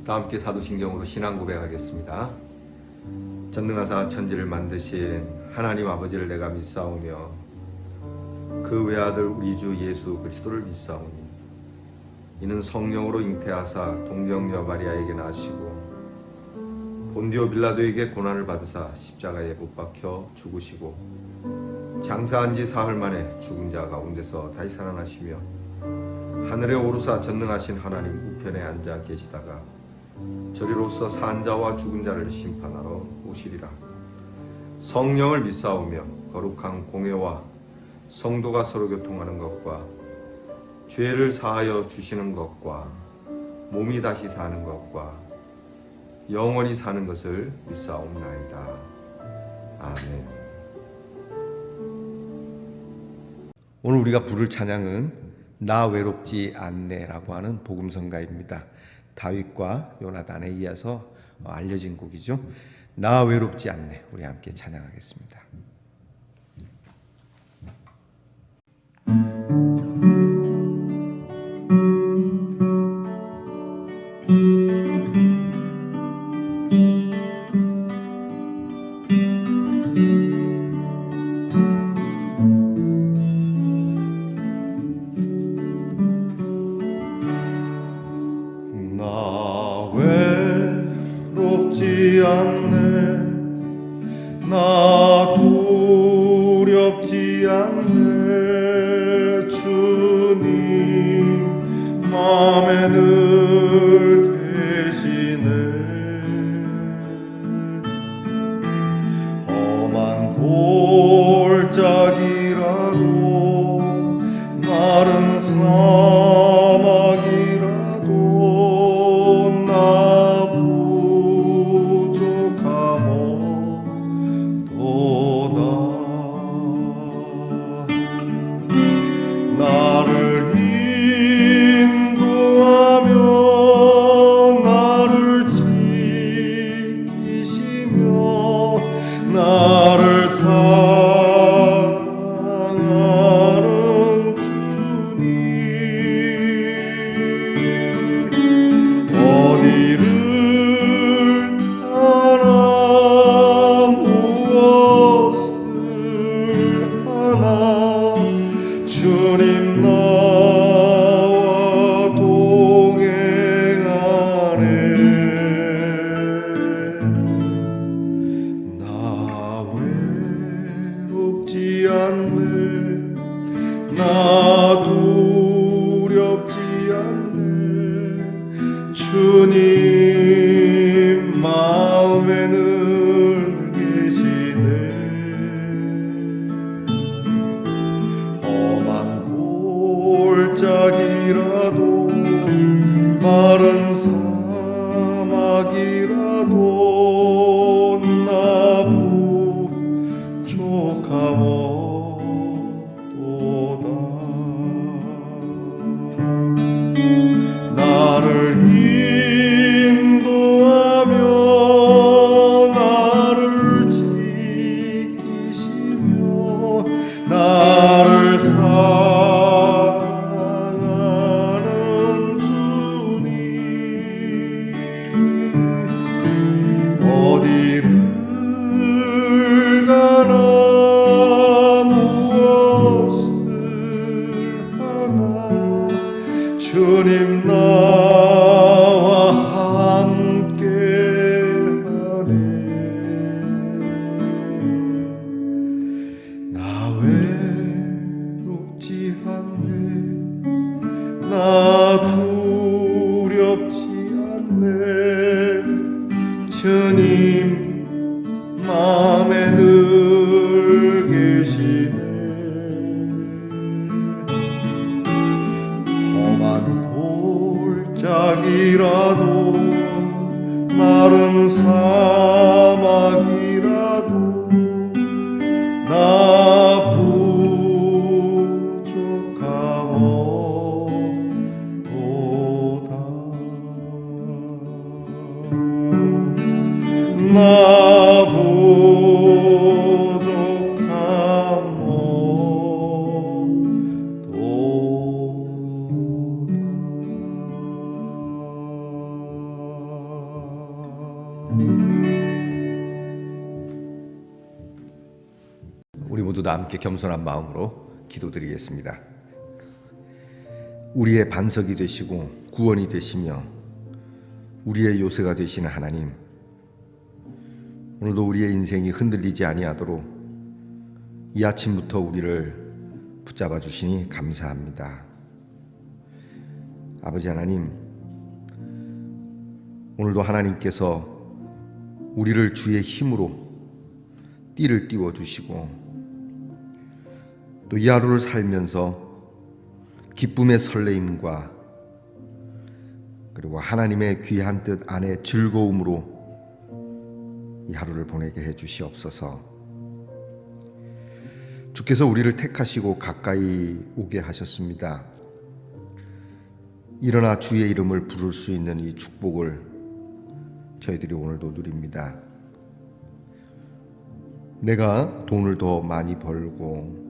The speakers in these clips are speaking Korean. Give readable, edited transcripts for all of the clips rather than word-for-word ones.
다 함께 사도신경으로 신앙 고백하겠습니다. 전능하사 천지를 만드신 하나님 아버지를 내가 믿사오며 그 외아들 우리 주 예수 그리스도를 믿사오니 이는 성령으로 잉태하사 동정녀 마리아에게 나시고 본디오 빌라도에게 고난을 받으사 십자가에 못 박혀 죽으시고 장사한 지 사흘 만에 죽은 자 가운데서 다시 살아나시며 하늘에 오르사 전능하신 하나님 우편에 앉아 계시다가 저리로서 산 자와 죽은 자를 심판하러 오시리라. 성령을 믿사오며 거룩한 공회와 성도가 서로 교통하는 것과 죄를 사하여 주시는 것과 몸이 다시 사는 것과 영원히 사는 것을 믿사옵나이다. 아멘. 오늘 우리가 부를 찬양은 나 외롭지 않네라고 하는 복음성가입니다. 다윗과 요나단에 이어서 알려진 곡이죠. 나 외롭지 않네. 우리 함께 찬양하겠습니다. 외롭지 않네. 나 두렵지 않네. 주님 맘에 늘 계시네. 험한 골짜기라도 마른 사막이라도 나를 사랑하는 주님 어디를 가나 무엇을 하나 주님 나와 동행하네. 외롭지 않네. 나 두렵지 않네. 주님 마음에 늘 계시네. 험한 골짜기라도 마른 사막이라도 나 족하모도다. 나를 인도하며 나를 지키시며 나를 사랑하는 주님 어디를 가나 주님 나와 함께 하네. 나 외롭지 않네. 나 두렵지 않네. 주님 마음에 늘 계시네. 골짜기라도 마른 사막이라도 나 부족하모도다. 나 부족하모도다. 모두 다 함께 겸손한 마음으로 기도드리겠습니다. 우리의 반석이 되시고 구원이 되시며 우리의 요새가 되시는 하나님, 오늘도 우리의 인생이 흔들리지 아니하도록 이 아침부터 우리를 붙잡아 주시니 감사합니다. 아버지 하나님, 오늘도 하나님께서 우리를 주의 힘으로 띠를 띄워주시고 또 이 하루를 살면서 기쁨의 설레임과 그리고 하나님의 귀한 뜻 안에 즐거움으로 이 하루를 보내게 해주시옵소서. 주께서 우리를 택하시고 가까이 오게 하셨습니다. 일어나 주의 이름을 부를 수 있는 이 축복을 저희들이 오늘도 누립니다. 내가 돈을 더 많이 벌고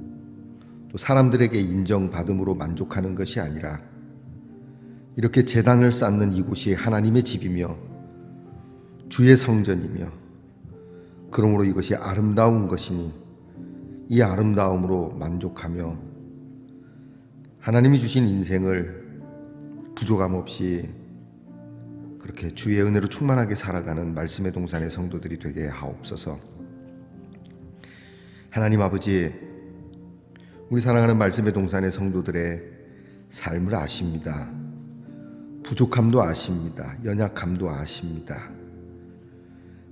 또 사람들에게 인정받음으로 만족하는 것이 아니라 이렇게 제단을 쌓는 이곳이 하나님의 집이며 주의 성전이며 그러므로 이것이 아름다운 것이니 이 아름다움으로 만족하며 하나님이 주신 인생을 부족함 없이 그렇게 주의 은혜로 충만하게 살아가는 말씀의 동산의 성도들이 되게 하옵소서. 하나님 아버지, 우리 사랑하는 말씀의 동산의 성도들의 삶을 아십니다. 부족함도 아십니다. 연약함도 아십니다.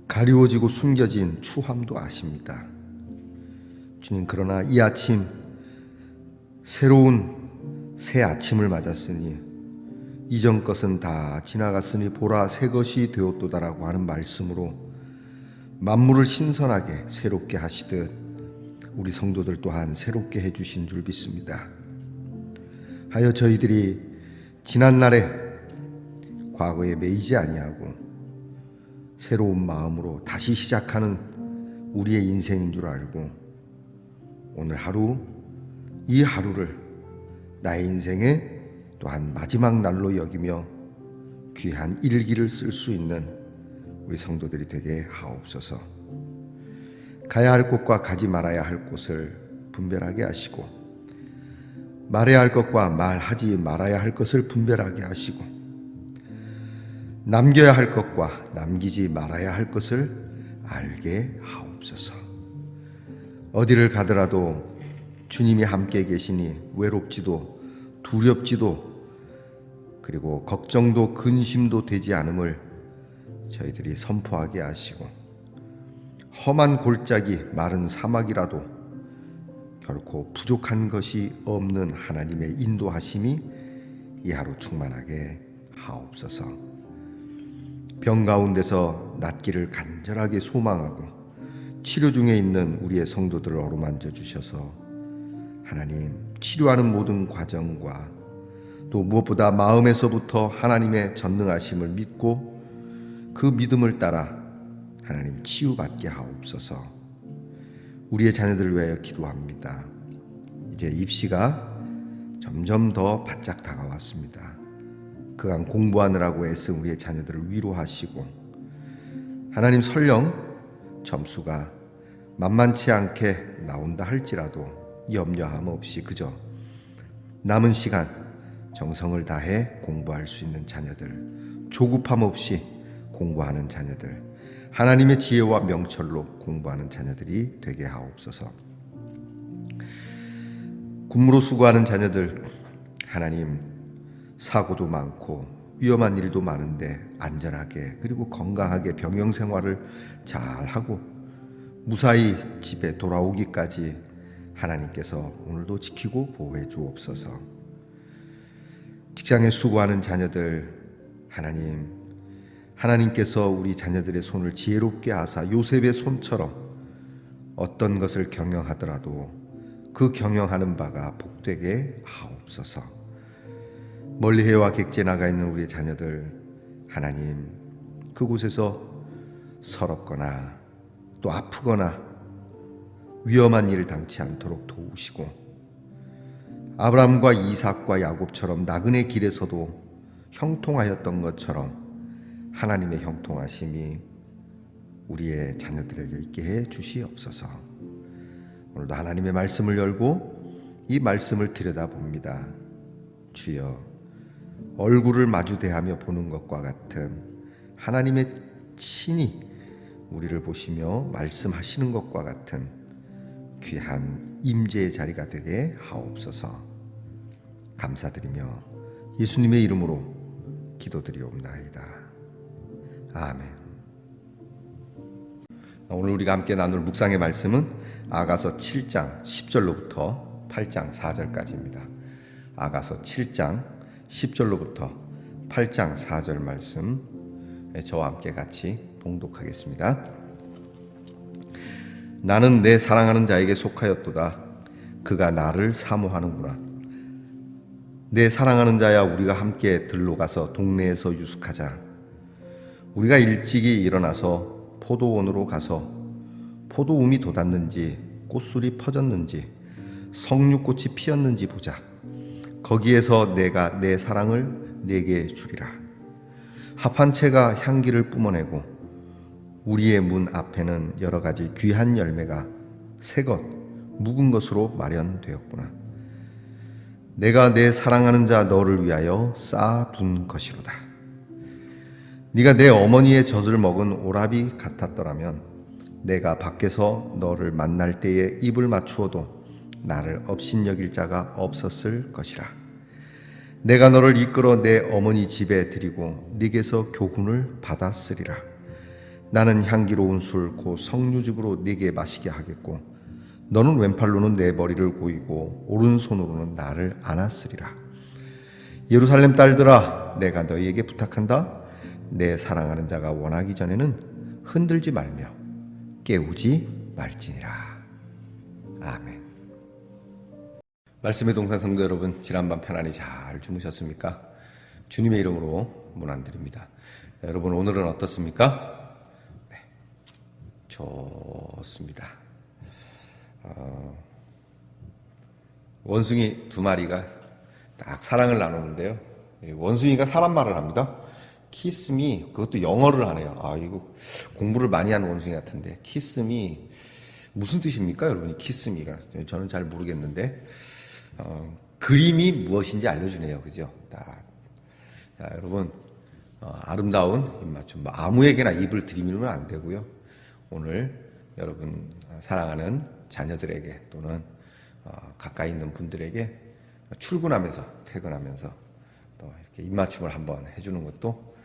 가리워지고 숨겨진 추함도 아십니다. 주님, 그러나 이 아침 새로운 새 아침을 맞았으니 이전 것은 다 지나갔으니 보라 새 것이 되었도다라고 하는 말씀으로 만물을 신선하게 새롭게 하시듯 우리 성도들 또한 새롭게 해주신 줄 믿습니다. 하여 저희들이 지난날에 과거에 매이지 아니하고 새로운 마음으로 다시 시작하는 우리의 인생인 줄 알고 오늘 하루, 이 하루를 나의 인생의 또한 마지막 날로 여기며 귀한 일기를 쓸 수 있는 우리 성도들이 되게 하옵소서. 가야 할 곳과 가지 말아야 할 곳을 분별하게 하시고 말해야 할 것과 말하지 말아야 할 것을 분별하게 하시고 남겨야 할 것과 남기지 말아야 할 것을 알게 하옵소서. 어디를 가더라도 주님이 함께 계시니 외롭지도 두렵지도 그리고 걱정도 근심도 되지 않음을 저희들이 선포하게 하시고 험한 골짜기 마른 사막이라도 결코 부족한 것이 없는 하나님의 인도하심이 이 하루 충만하게 하옵소서. 병 가운데서 낫기를 간절하게 소망하고 치료 중에 있는 우리의 성도들을 어루만져 주셔서 하나님, 치료하는 모든 과정과 또 무엇보다 마음에서부터 하나님의 전능하심을 믿고 그 믿음을 따라 하나님 치유받게 하옵소서. 우리의 자녀들을 위하여 기도합니다. 이제 입시가 점점 더 바짝 다가왔습니다. 그간 공부하느라고 애쓴 우리의 자녀들을 위로하시고 하나님, 설령 점수가 만만치 않게 나온다 할지라도 염려함 없이 그저 남은 시간 정성을 다해 공부할 수 있는 자녀들, 조급함 없이 공부하는 자녀들, 하나님의 지혜와 명철로 공부하는 자녀들이 되게 하옵소서. 군무로 수고하는 자녀들, 하나님, 사고도 많고 위험한 일도 많은데 안전하게 그리고 건강하게 병영 생활을 잘하고 무사히 집에 돌아오기까지 하나님께서 오늘도 지키고 보호해 주옵소서. 직장에 수고하는 자녀들, 하나님께서 우리 자녀들의 손을 지혜롭게 하사 요셉의 손처럼 어떤 것을 경영하더라도 그 경영하는 바가 복되게 하옵소서. 멀리 해와 객지에 나가 있는 우리 자녀들, 하나님, 그곳에서 서럽거나 또 아프거나 위험한 일을 당치 않도록 도우시고 아브라함과 이삭과 야곱처럼 나그네 길에서도 형통하였던 것처럼 하나님의 형통하심이 우리의 자녀들에게 있게 해 주시옵소서. 오늘도 하나님의 말씀을 열고 이 말씀을 들여다봅니다. 주여, 얼굴을 마주 대하며 보는 것과 같은 하나님의 친히 우리를 보시며 말씀하시는 것과 같은 귀한 임재의 자리가 되게 하옵소서. 감사드리며 예수님의 이름으로 기도드리옵나이다. 아멘. 오늘 우리가 함께 나눌 묵상의 말씀은 아가서 7장 10절로부터 8장 4절까지입니다. 아가서 7장 10절로부터 8장 4절 말씀 저와 함께 같이 봉독하겠습니다. 나는 내 사랑하는 자에게 속하였도다. 그가 나를 사모하는구나. 내 사랑하는 자야, 우리가 함께 들로 가서 동네에서 유숙하자. 우리가 일찍이 일어나서 포도원으로 가서 포도움이 돋았는지 꽃술이 퍼졌는지 석류꽃이 피었는지 보자. 거기에서 내가 내 사랑을 네게 주리라. 합한 채가 향기를 뿜어내고 우리의 문 앞에는 여러 가지 귀한 열매가 새것 묵은 것으로 마련되었구나. 내가 내 사랑하는 자 너를 위하여 쌓아둔 것이로다. 네가 내 어머니의 젖을 먹은 오라비 같았더라면 내가 밖에서 너를 만날 때에 입을 맞추어도 나를 업신여길 자가 없었을 것이라. 내가 너를 이끌어 내 어머니 집에 들이고 네게서 교훈을 받았으리라. 나는 향기로운 술 곧 석류즙으로 네게 마시게 하겠고 너는 왼팔로는 내 머리를 고이고 오른손으로는 나를 안았으리라. 예루살렘 딸들아, 내가 너희에게 부탁한다. 내 사랑하는 자가 원하기 전에는 흔들지 말며 깨우지 말지니라. 아멘. 말씀의 동산 성도 여러분, 지난밤 편안히 잘 주무셨습니까? 주님의 이름으로 문안드립니다. 여러분, 오늘은 어떻습니까? 네, 좋습니다. 원숭이 두 마리가 딱 사랑을 나누는데요. 원숭이가 사람 말을 합니다. 키스 미, 그것도 영어를 하네요. 아, 이거 공부를 많이 하는 원숭이 같은데. 키스 미, 무슨 뜻입니까, 여러분이? 키스 미가. 저는 잘 모르겠는데. 그림이 무엇인지 알려주네요. 그죠? 자, 여러분, 아름다운 입맞춤. 아무에게나 입을 들이밀면 안 되고요. 오늘 여러분 사랑하는 자녀들에게 또는 가까이 있는 분들에게 출근하면서 퇴근하면서 또 이렇게 입맞춤을 한번 해주는 것도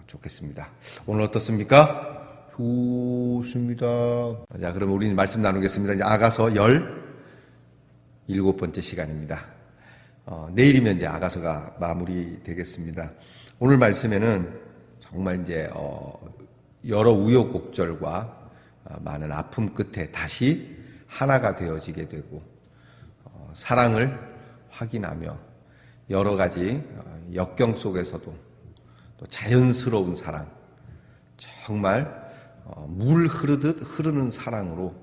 좋겠습니다. 오늘 어떻습니까? 좋습니다. 자, 그럼 우리는 말씀 나누겠습니다. 이제 아가서 17번째 시간입니다. 내일이면 이제 아가서가 마무리 되겠습니다. 오늘 말씀에는 정말 이제 여러 우여곡절과 많은 아픔 끝에 다시 하나가 되어지게 되고 사랑을 확인하며 여러 가지 역경 속에서도 또 자연스러운 사랑, 정말 물 흐르듯 흐르는 사랑으로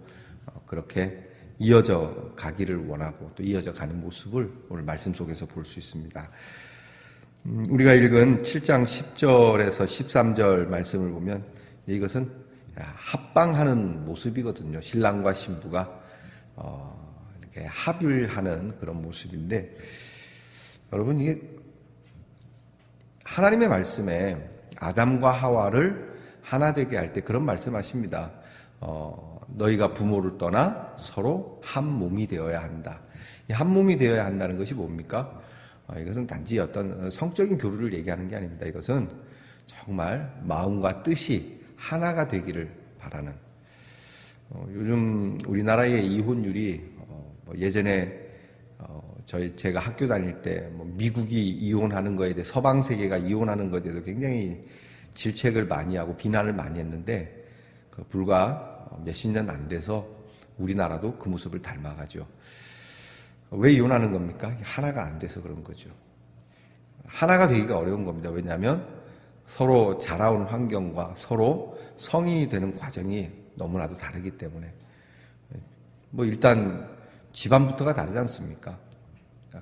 그렇게 이어져 가기를 원하고 또 이어져 가는 모습을 오늘 말씀 속에서 볼 수 있습니다. 우리가 읽은 7장 10절에서 13절 말씀을 보면 이것은 합방하는 모습이거든요. 신랑과 신부가 이렇게 합일하는 그런 모습인데, 여러분, 이게 하나님의 말씀에 아담과 하와를 하나 되게 할 때 그런 말씀하십니다. 너희가 부모를 떠나 서로 한 몸이 되어야 한다. 이 한 몸이 되어야 한다는 것이 뭡니까? 이것은 단지 어떤 성적인 교류를 얘기하는 게 아닙니다. 이것은 정말 마음과 뜻이 하나가 되기를 바라는. 요즘 우리나라의 이혼율이 예전에 제가 학교 다닐 때 미국이 이혼하는 거에 대해 서방 세계가 이혼하는 것에 대해서 굉장히 질책을 많이 하고 비난을 많이 했는데 불과 몇십 년 안 돼서 우리나라도 그 모습을 닮아가죠. 왜 이혼하는 겁니까? 하나가 안 돼서 그런 거죠. 하나가 되기가 어려운 겁니다. 왜냐하면 서로 자라온 환경과 서로 성인이 되는 과정이 너무나도 다르기 때문에. 일단 집안부터가 다르지 않습니까?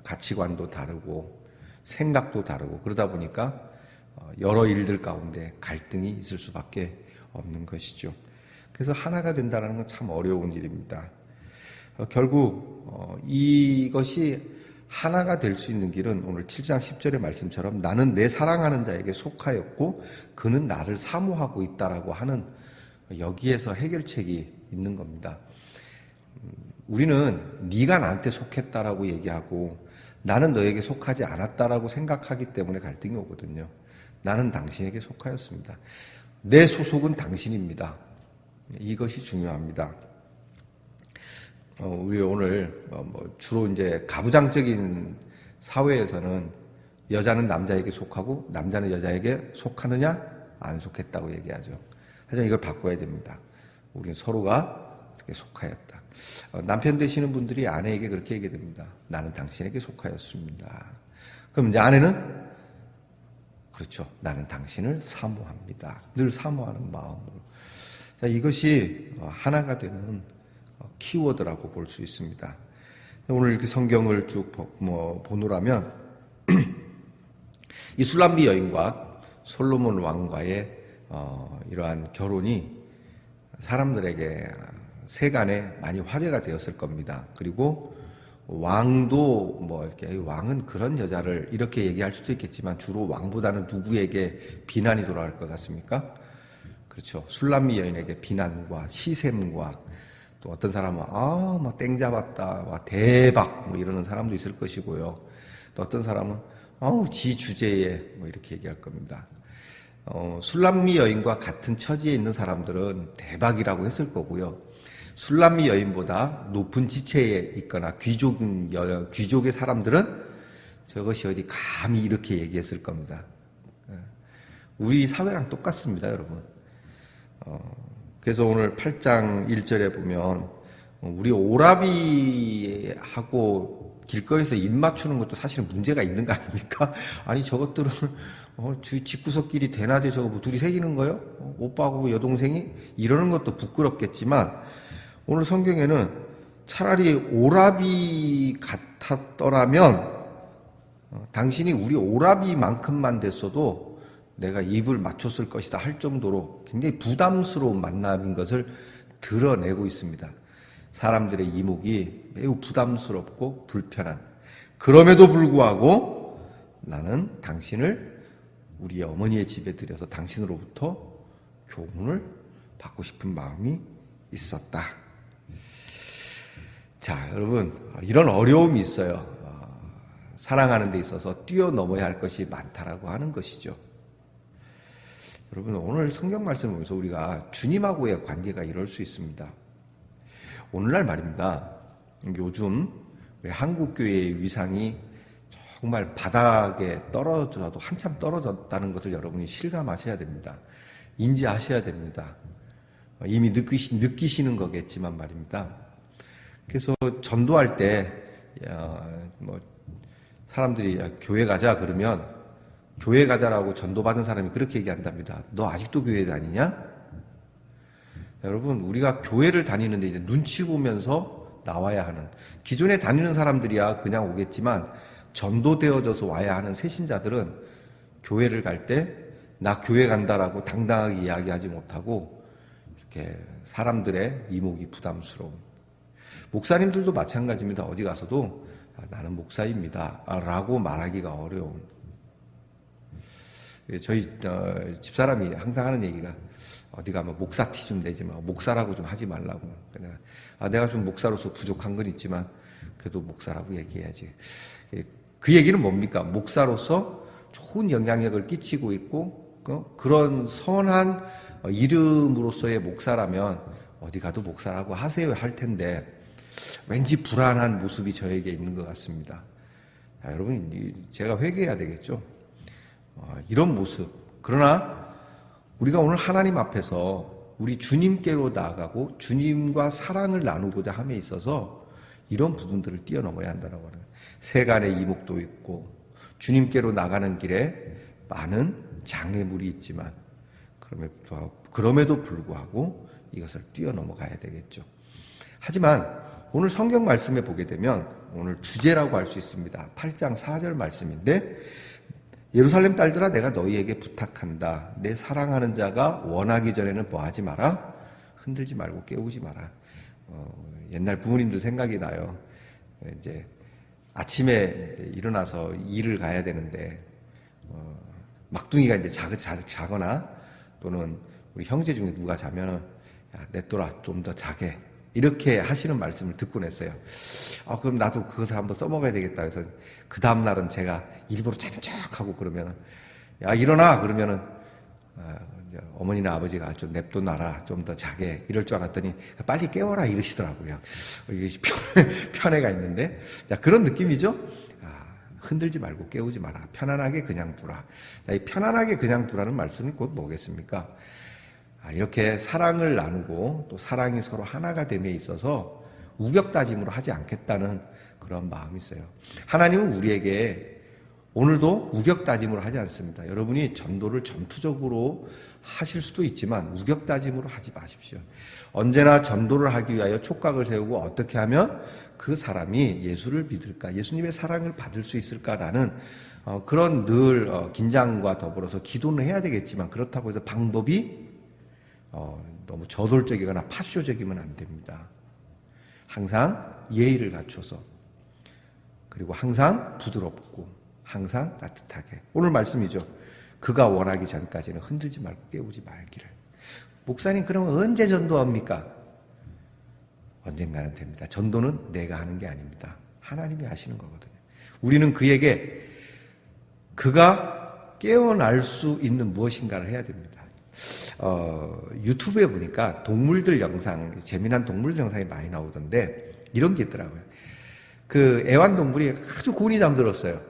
가치관도 다르고 생각도 다르고 그러다 보니까 여러 일들 가운데 갈등이 있을 수밖에 없는 것이죠. 그래서 하나가 된다는 건 참 어려운 일입니다. 결국 이것이 하나가 될 수 있는 길은 오늘 7장 10절의 말씀처럼 나는 내 사랑하는 자에게 속하였고 그는 나를 사모하고 있다라고 하는 여기에서 해결책이 있는 겁니다. 우리는 네가 나한테 속했다라고 얘기하고 나는 너에게 속하지 않았다라고 생각하기 때문에 갈등이 오거든요. 나는 당신에게 속하였습니다. 내 소속은 당신입니다. 이것이 중요합니다. 우리 오늘 주로 이제 가부장적인 사회에서는 여자는 남자에게 속하고 남자는 여자에게 속하느냐 안 속했다고 얘기하죠. 하지만 이걸 바꿔야 됩니다. 우리는 서로가 이렇게 속하였다. 남편 되시는 분들이 아내에게 그렇게 얘기됩니다. 나는 당신에게 속하였습니다. 그럼 이제 아내는 그렇죠. 나는 당신을 사모합니다. 늘 사모하는 마음으로. 자, 이것이 하나가 되는 키워드라고 볼 수 있습니다. 오늘 이렇게 성경을 쭉 보노라면 이 술람비 여인과 솔로몬 왕과의 이러한 결혼이 사람들에게 세간에 많이 화제가 되었을 겁니다. 그리고 왕도 이렇게 왕은 그런 여자를 이렇게 얘기할 수도 있겠지만 주로 왕보다는 누구에게 비난이 돌아갈 것 같습니까? 그렇죠. 술람미 여인에게 비난과 시샘과 또 어떤 사람은 땡 잡았다, 대박 이러는 사람도 있을 것이고요. 또 어떤 사람은 지 주제에 이렇게 얘기할 겁니다. 술람미 여인과 같은 처지에 있는 사람들은 대박이라고 했을 거고요. 술람미 여인보다 높은 지체에 있거나 귀족의 사람들은 저것이 어디 감히 이렇게 얘기했을 겁니다. 우리 사회랑 똑같습니다, 여러분. 그래서 오늘 8장 1절에 보면 우리 오라비하고 길거리에서 입 맞추는 것도 사실은 문제가 있는 거 아닙니까? 아니 저것들은 집구석끼리 대낮에 저거 둘이 새기는 거요? 오빠하고 여동생이? 이러는 것도 부끄럽겠지만 오늘 성경에는 차라리 오라비 같았더라면 당신이 우리 오라비만큼만 됐어도 내가 입을 맞췄을 것이다 할 정도로 굉장히 부담스러운 만남인 것을 드러내고 있습니다. 사람들의 이목이 매우 부담스럽고 불편한. 그럼에도 불구하고 나는 당신을 우리 어머니의 집에 들여서 당신으로부터 교훈을 받고 싶은 마음이 있었다. 자, 여러분, 이런 어려움이 있어요. 사랑하는 데 있어서 뛰어넘어야 할 것이 많다라고 하는 것이죠. 여러분, 오늘 성경 말씀을 보면서 우리가 주님하고의 관계가 이럴 수 있습니다. 오늘날 말입니다. 요즘 우리 한국교회의 위상이 정말 바닥에 떨어져도 한참 떨어졌다는 것을 여러분이 실감하셔야 됩니다. 인지하셔야 됩니다. 이미 느끼시는 거겠지만 말입니다. 그래서 전도할 때 사람들이 교회 가자 그러면 교회 가자라고 전도받은 사람이 그렇게 얘기한답니다. 너 아직도 교회 다니냐? 여러분, 우리가 교회를 다니는데 이제 눈치 보면서 나와야 하는, 기존에 다니는 사람들이야 그냥 오겠지만 전도되어져서 와야 하는 새신자들은 교회를 갈 때 나 교회 간다라고 당당하게 이야기하지 못하고 이렇게 사람들의 이목이 부담스러운. 목사님들도 마찬가지입니다. 어디 가서도 나는 목사입니다 라고 말하기가 어려운. 저희 집사람이 항상 하는 얘기가 어디 가면 목사 티 좀 내지 마. 목사라고 좀 하지 말라고. 내가 좀 목사로서 부족한 건 있지만 그래도 목사라고 얘기해야지. 그 얘기는 뭡니까? 목사로서 좋은 영향력을 끼치고 있고 그런 선한 이름으로서의 목사라면 어디 가도 목사라고 하세요 할 텐데 왠지 불안한 모습이 저에게 있는 것 같습니다. 여러분, 제가 회개해야 되겠죠. 이런 모습. 그러나 우리가 오늘 하나님 앞에서 우리 주님께로 나아가고 주님과 사랑을 나누고자 함에 있어서 이런 부분들을 뛰어넘어야 한다고 하는. 세간의 이목도 있고 주님께로 나가는 길에 많은 장애물이 있지만 그럼에도 불구하고 이것을 뛰어넘어가야 되겠죠. 하지만 오늘 성경 말씀에 보게 되면 오늘 주제라고 할 수 있습니다. 8장 4절 말씀인데 예루살렘 딸들아 내가 너희에게 부탁한다. 내 사랑하는 자가 원하기 전에는 뭐하지 마라? 흔들지 말고 깨우지 마라. 옛날 부모님들 생각이 나요. 이제 아침에 일어나서 일을 가야 되는데 막둥이가 이제 자거나 또는 우리 형제 중에 누가 자면은 야, 냅둬라 좀 더 자게 이렇게 하시는 말씀을 듣곤 했어요. 그럼 나도 그것을 한번 써먹어야 되겠다. 그래서 그 다음 날은 제가 일부러 자는 척하고 그러면은 야 일어나 그러면은 이제 어머니나 아버지가 좀 냅둬놔라 좀 더 자게 이럴 줄 알았더니 빨리 깨워라 이러시더라고요. 이게 편애가 있는데 자 그런 느낌이죠. 흔들지 말고 깨우지 마라. 편안하게 그냥 두라. 이 편안하게 그냥 두라는 말씀이 곧 뭐겠습니까? 이렇게 사랑을 나누고 또 사랑이 서로 하나가 됨에 있어서 우격다짐으로 하지 않겠다는 그런 마음이 있어요. 하나님은 우리에게 오늘도 우격다짐으로 하지 않습니다. 여러분이 전도를 전투적으로 하실 수도 있지만 우격다짐으로 하지 마십시오. 언제나 전도를 하기 위하여 촉각을 세우고 어떻게 하면 그 사람이 예수를 믿을까, 예수님의 사랑을 받을 수 있을까라는 그런 늘 긴장과 더불어서 기도는 해야 되겠지만 그렇다고 해서 방법이 너무 저돌적이거나 파쇼적이면 안 됩니다. 항상 예의를 갖춰서 그리고 항상 부드럽고 항상 따뜻하게 오늘 말씀이죠. 그가 원하기 전까지는 흔들지 말고 깨우지 말기를. 목사님 그러면 언제 전도합니까? 언젠가는 됩니다. 전도는 내가 하는 게 아닙니다. 하나님이 하시는 거거든요. 우리는 그에게 그가 깨어날 수 있는 무엇인가를 해야 됩니다. 유튜브에 보니까 동물들 영상, 재미난 동물들 영상이 많이 나오던데 이런 게 있더라고요. 그 애완동물이 아주 곤히 잠들었어요.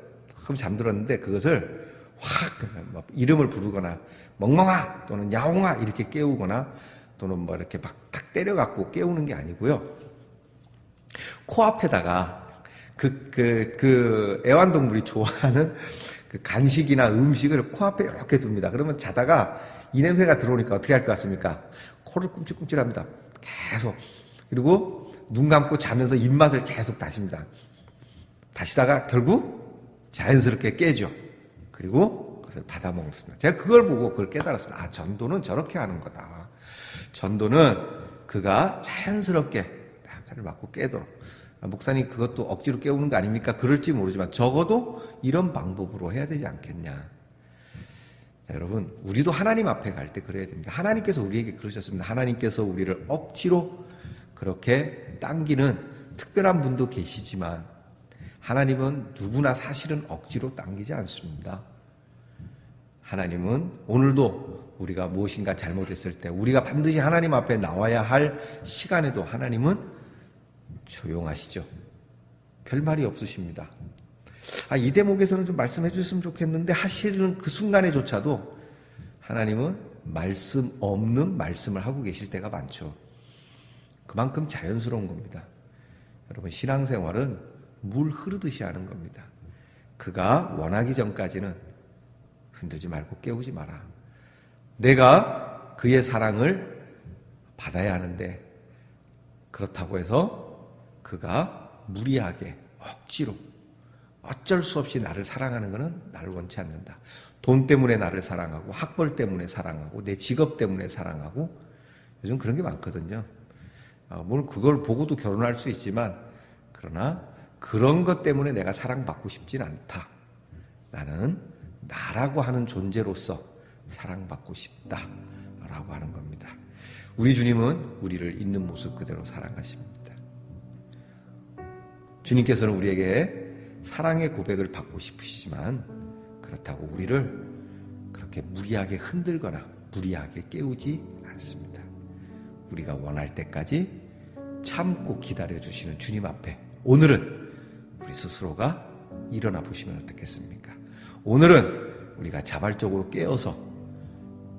그럼 잠들었는데 그것을 확 이름을 부르거나 멍멍아 또는 야옹아 이렇게 깨우거나 또는 뭐 이렇게 막 탁 때려갖고 깨우는 게 아니고요. 코앞에다가 그 애완동물이 좋아하는 그 간식이나 음식을 코앞에 이렇게 둡니다. 그러면 자다가 이 냄새가 들어오니까 어떻게 할 것 같습니까? 코를 꿈찔꿈찔합니다. 계속. 그리고 눈 감고 자면서 입맛을 계속 다십니다. 다시다가 결국 자연스럽게 깨죠. 그리고 그것을 받아 먹습니다. 제가 그걸 보고 그걸 깨달았습니다. 전도는 저렇게 하는 거다. 전도는 그가 자연스럽게 남자를 맞고 깨도록. 목사님 그것도 억지로 깨우는 거 아닙니까? 그럴지 모르지만 적어도 이런 방법으로 해야 되지 않겠냐. 자, 여러분 우리도 하나님 앞에 갈 때 그래야 됩니다. 하나님께서 우리에게 그러셨습니다. 하나님께서 우리를 억지로 그렇게 당기는 특별한 분도 계시지만 하나님은 누구나 사실은 억지로 당기지 않습니다. 하나님은 오늘도 우리가 무엇인가 잘못했을 때 우리가 반드시 하나님 앞에 나와야 할 시간에도 하나님은 조용하시죠. 별 말이 없으십니다. 이 대목에서는 좀 말씀해 주셨으면 좋겠는데 하시는 그 순간에조차도 하나님은 말씀 없는 말씀을 하고 계실 때가 많죠. 그만큼 자연스러운 겁니다. 여러분 신앙생활은 물 흐르듯이 하는 겁니다. 그가 원하기 전까지는 흔들지 말고 깨우지 마라. 내가 그의 사랑을 받아야 하는데 그렇다고 해서 그가 무리하게 억지로 어쩔 수 없이 나를 사랑하는 것은 나를 원치 않는다. 돈 때문에 나를 사랑하고 학벌 때문에 사랑하고 내 직업 때문에 사랑하고 요즘 그런 게 많거든요. 물론 그걸 보고도 결혼할 수 있지만 그러나 그런 것 때문에 내가 사랑받고 싶진 않다. 나는 나라고 하는 존재로서 사랑받고 싶다라고 하는 겁니다. 우리 주님은 우리를 있는 모습 그대로 사랑하십니다. 주님께서는 우리에게 사랑의 고백을 받고 싶으시지만 그렇다고 우리를 그렇게 무리하게 흔들거나 무리하게 깨우지 않습니다. 우리가 원할 때까지 참고 기다려주시는 주님 앞에 오늘은 우리 스스로가 일어나 보시면 어떻겠습니까? 오늘은 우리가 자발적으로 깨어서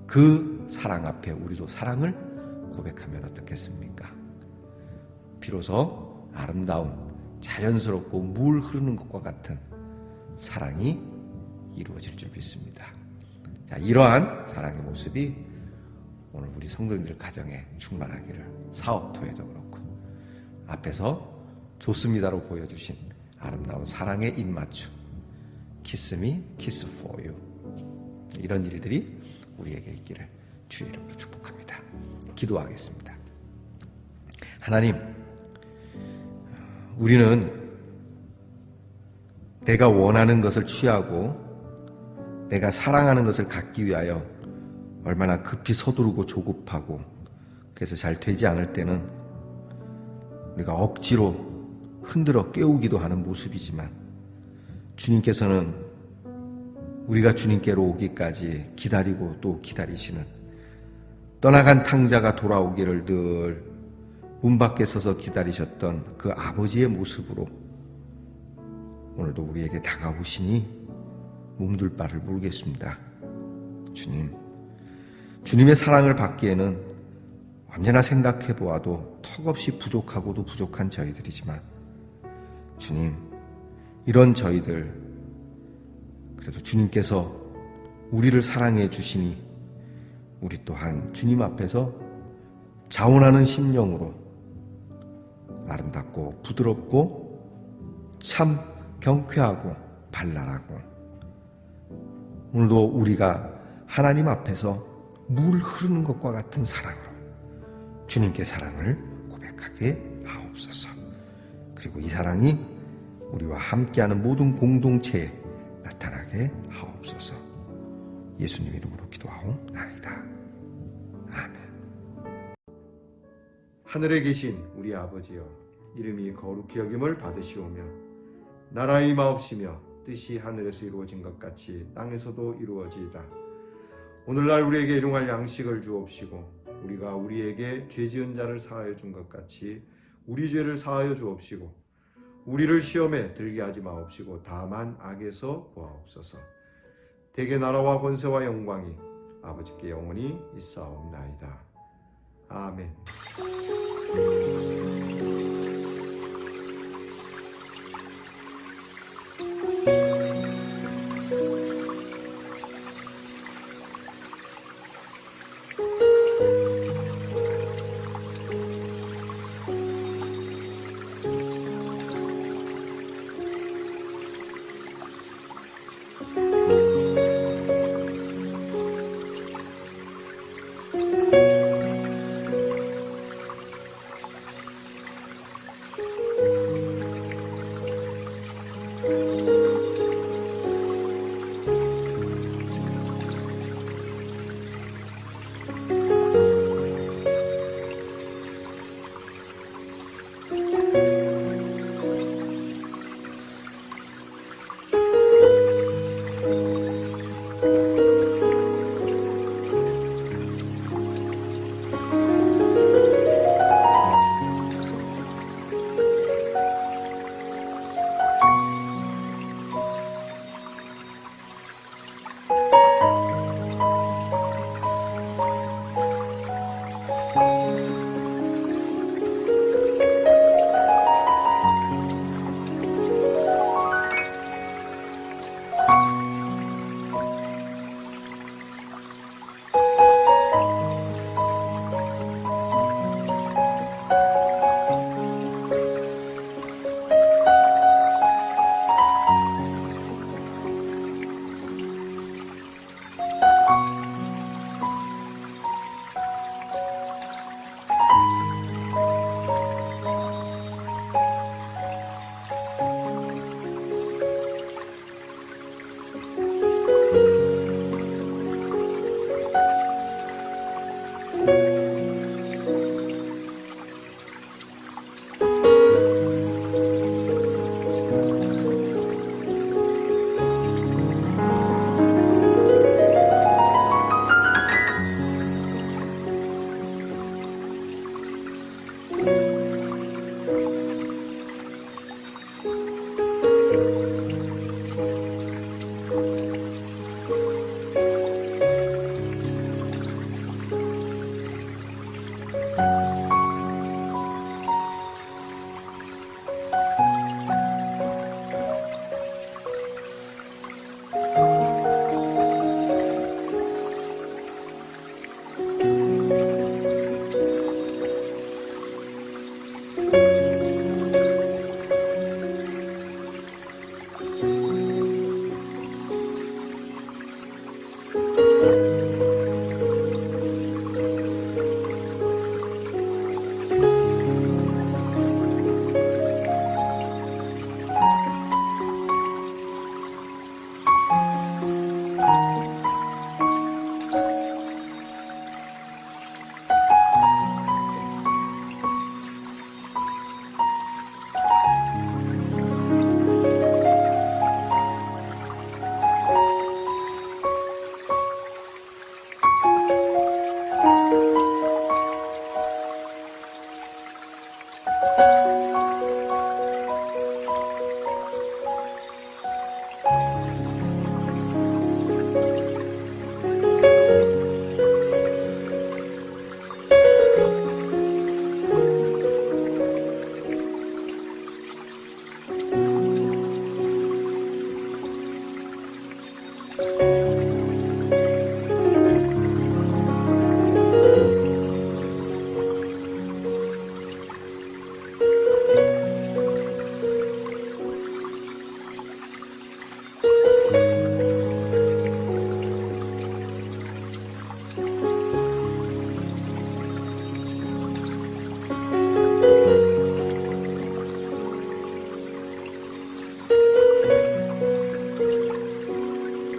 그 사랑 앞에 우리도 사랑을 고백하면 어떻겠습니까? 비로소 아름다운 자연스럽고 물 흐르는 것과 같은 사랑이 이루어질 줄 믿습니다. 자, 이러한 사랑의 모습이 오늘 우리 성도님들 가정에 충만하기를 사업토에도 그렇고 앞에서 좋습니다로 보여주신 아름다운 사랑의 입맞춤 키스미 키스 포유 이런 일들이 우리에게 있기를 주의 이름으로 축복합니다. 기도하겠습니다. 하나님 우리는 내가 원하는 것을 취하고 내가 사랑하는 것을 갖기 위하여 얼마나 급히 서두르고 조급하고 그래서 잘 되지 않을 때는 우리가 억지로 흔들어 깨우기도 하는 모습이지만 주님께서는 우리가 주님께로 오기까지 기다리고 또 기다리시는 떠나간 탕자가 돌아오기를 늘 문 밖에 서서 기다리셨던 그 아버지의 모습으로 오늘도 우리에게 다가오시니 몸둘 바를 모르겠습니다. 주님의 사랑을 받기에는 언제나 생각해 보아도 턱없이 부족하고도 부족한 저희들이지만 주님, 이런 저희들 그래도 주님께서 우리를 사랑해 주시니 우리 또한 주님 앞에서 자원하는 심령으로 아름답고 부드럽고 참 경쾌하고 발랄하고 오늘도 우리가 하나님 앞에서 물 흐르는 것과 같은 사랑으로 주님께 사랑을 고백하게 하옵소서. 그리고 이 사랑이 우리와 함께하는 모든 공동체에 나타나게 하옵소서. 예수님 이름으로 기도하옵나이다. 아멘. 하늘에 계신 우리 아버지여, 이름이 거룩히 여김을 받으시오며 나라의 임하옵시며 뜻이 하늘에서 이루어진 것 같이 땅에서도 이루어지이다. 오늘날 우리에게 일용할 양식을 주옵시고 우리가 우리에게 죄 지은 자를 사하여 준 것 같이 우리 죄를 사하여 주옵시고 우리를 시험에 들게 하지 마옵시고 다만 악에서 구하옵소서. 대개 나라와 권세와 영광이 아버지께 영원히 있사옵나이다. 아멘.